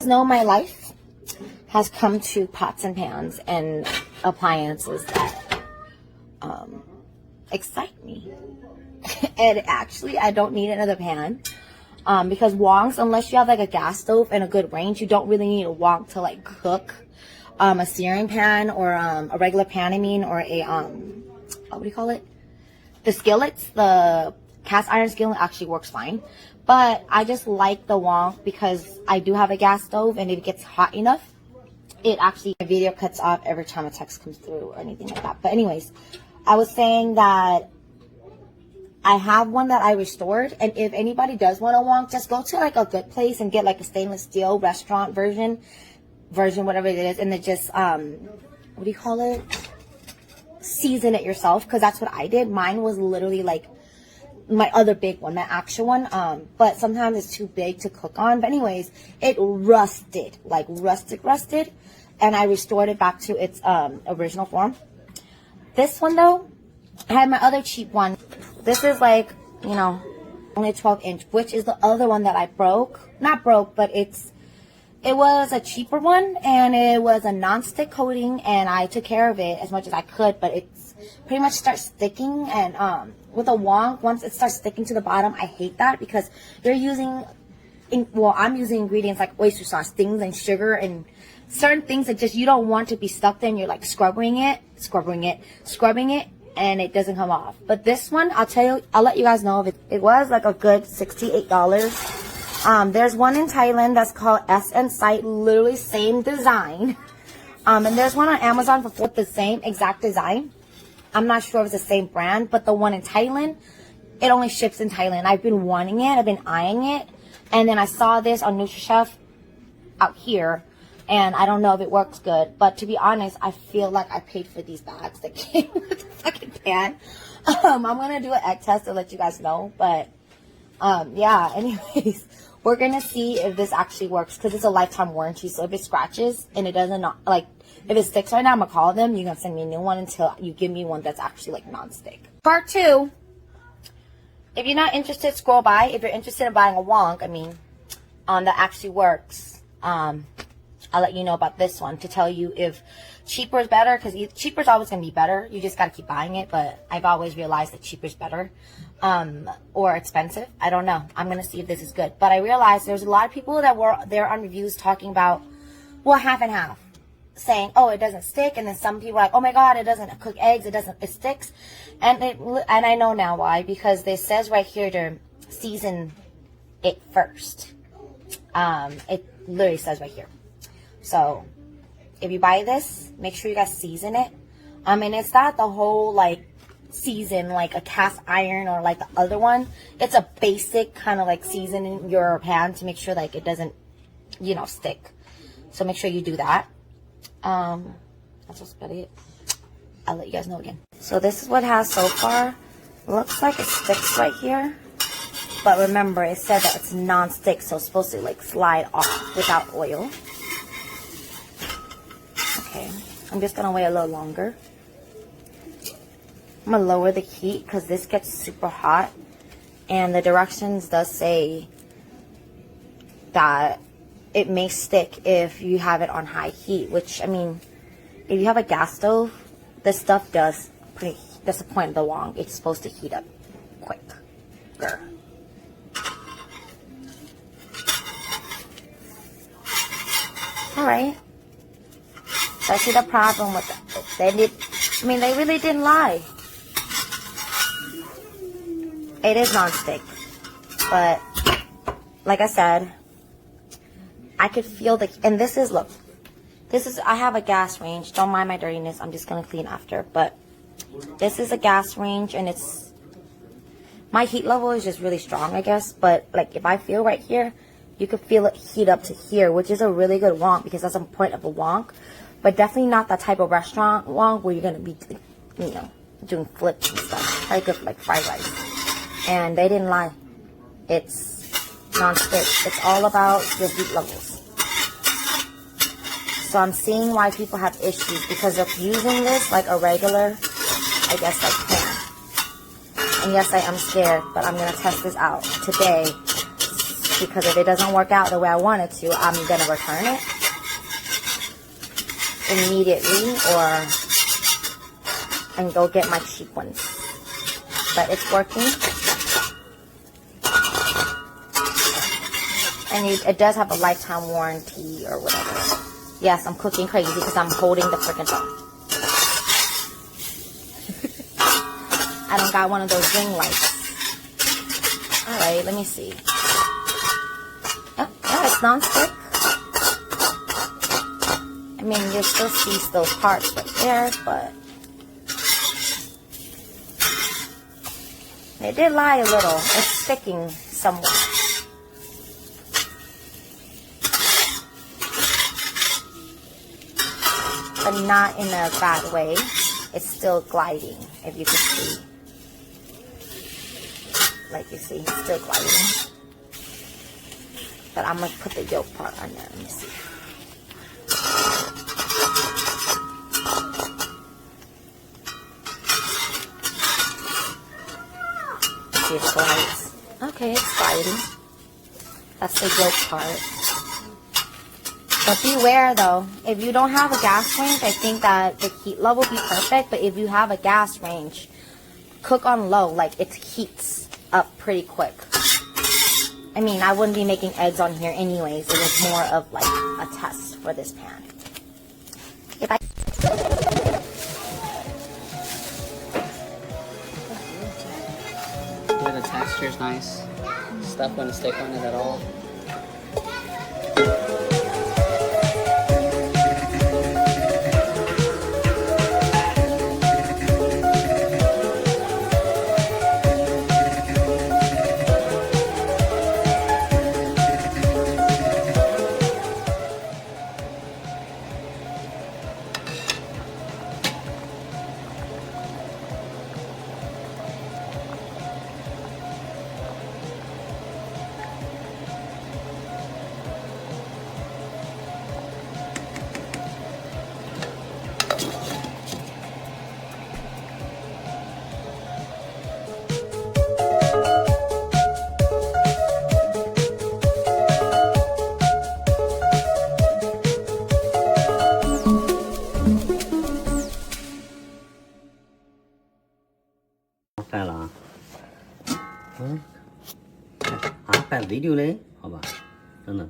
know my life has come to pots and pans and appliances that excite me. And actually, I don't need another pan. Because wongs, unless you have like a gas stove and a good range, you don't really need a wok to like cook. A searing pan or a regular pan, I mean, or a what do you call it? The skillets, the cast iron skillet actually works fine. But I just like the wok because I do have a gas stove, and if it gets hot enough, it actually, the video cuts off every time a text comes through or anything like that. But anyways, I was saying that I have one that I restored, and if anybody does want a wok, just go to like a good place and get like a stainless steel restaurant version, whatever it is, and then just what do you call it? Season it yourself, because that's what I did. Mine was literally like my other big one, my actual one, but sometimes it's too big to cook on. But anyways, it rusted, like rusted, and I restored it back to its original form. This one though, I had my other cheap one. This is like, you know, only a 12-inch, which is the other one that I broke. Not broke, but it was a cheaper one, and it was a non-stick coating, and I took care of it as much as I could, but it's pretty much starts sticking. And with a wok, once it starts sticking to the bottom, I hate that, because you're using, I'm using ingredients like oyster sauce, things, and sugar, and certain things that just you don't want to be stuck there, and you're like scrubbing it, and it doesn't come off. But this one, I'll let you guys know if it was like a good $68. There's one in Thailand that's called SN Site, literally same design. And there's one on Amazon for the same exact design. I'm not sure if it's the same brand, but the one in Thailand, it only ships in Thailand. I've been wanting it, I've been eyeing it, and then I saw this on Nutrichef out here, and I don't know if it works good, but to be honest, I feel like I paid for these bags that came with the fucking pan. I'm gonna do an egg test to let you guys know, but yeah, anyways, we're gonna see if this actually works, because it's a lifetime warranty. So if it scratches and it doesn't, like, if it sticks right now, I'm gonna call them. You're gonna send me a new one until you give me one that's actually like non-stick. Part 2. If you're not interested, scroll by. If you're interested in buying a wok, I mean, that actually works, I'll let you know about this one to tell you if cheaper is better, because cheaper is always going to be better. You just got to keep buying it, but I've always realized that cheaper is better, or expensive. I don't know. I'm going to see if this is good. But I realized there's a lot of people that were there on reviews talking about, well, half and half, saying, oh, it doesn't stick. And then some people are like, oh my God, it doesn't cook eggs. It sticks. And I know now why, because it says right here to season it first. It literally says right here. So if you buy this, make sure you guys season it. And it's not the whole like season like a cast iron or like the other one. It's a basic kind of like seasoning your pan to make sure like it doesn't, you know, stick. So make sure you do that. That's about it. I'll let you guys know again. So this is what it has so far. Looks like it sticks right here. But remember, it said that it's non-stick, so it's supposed to like slide off without oil. Okay, I'm just gonna wait a little longer. I'm gonna lower the heat because this gets super hot, and the directions does say that it may stick if you have it on high heat, which, I mean, if you have a gas stove, this stuff does that's the point of the wok. It's supposed to heat up quicker. All right. So I see the problem with it. They really didn't lie. It is non-stick. But, like I said, I could feel and this is, look. I have a gas range. Don't mind my dirtiness. I'm just going to clean after. But this is a gas range, and my heat level is just really strong, I guess. But, like, if I feel right here, you could feel it heat up to here, which is a really good wok, because that's the point of a wok. But definitely not that type of restaurant wok where you're going to be, you know, doing flips and stuff. Very good for like fried rice. And they didn't lie. It's non-stick. It's all about your heat levels. So I'm seeing why people have issues, because of using this like a regular, I guess, like pan. And yes, I am scared, but I'm going to test this out today. because if it doesn't work out the way I want it to, I'm gonna return it immediately and go get my cheap ones. But it's working. And it does have a lifetime warranty or whatever. Yes, I'm cooking crazy because I'm holding the freaking phone. I don't got one of those ring lights. Alright, let me see. Oh, yeah, it's non-stick. I mean, you'll still see those parts right there, but it did lie a little. It's sticking somewhere. But not in a bad way. It's still gliding, if you can see. Like you see, it's still gliding. But I'm gonna put the yolk part on there. Let me see. See if it glides. Okay, it's gliding. That's the yolk part. But beware though, if you don't have a gas range, I think that the heat level will be perfect. But if you have a gas range, cook on low, like it heats up pretty quick. I mean, I wouldn't be making eggs on here anyways. It was more of like a test for this pan. Yeah, the texture's nice. Stuff wouldn't stick on it at all. video 嘞，好吧，等等。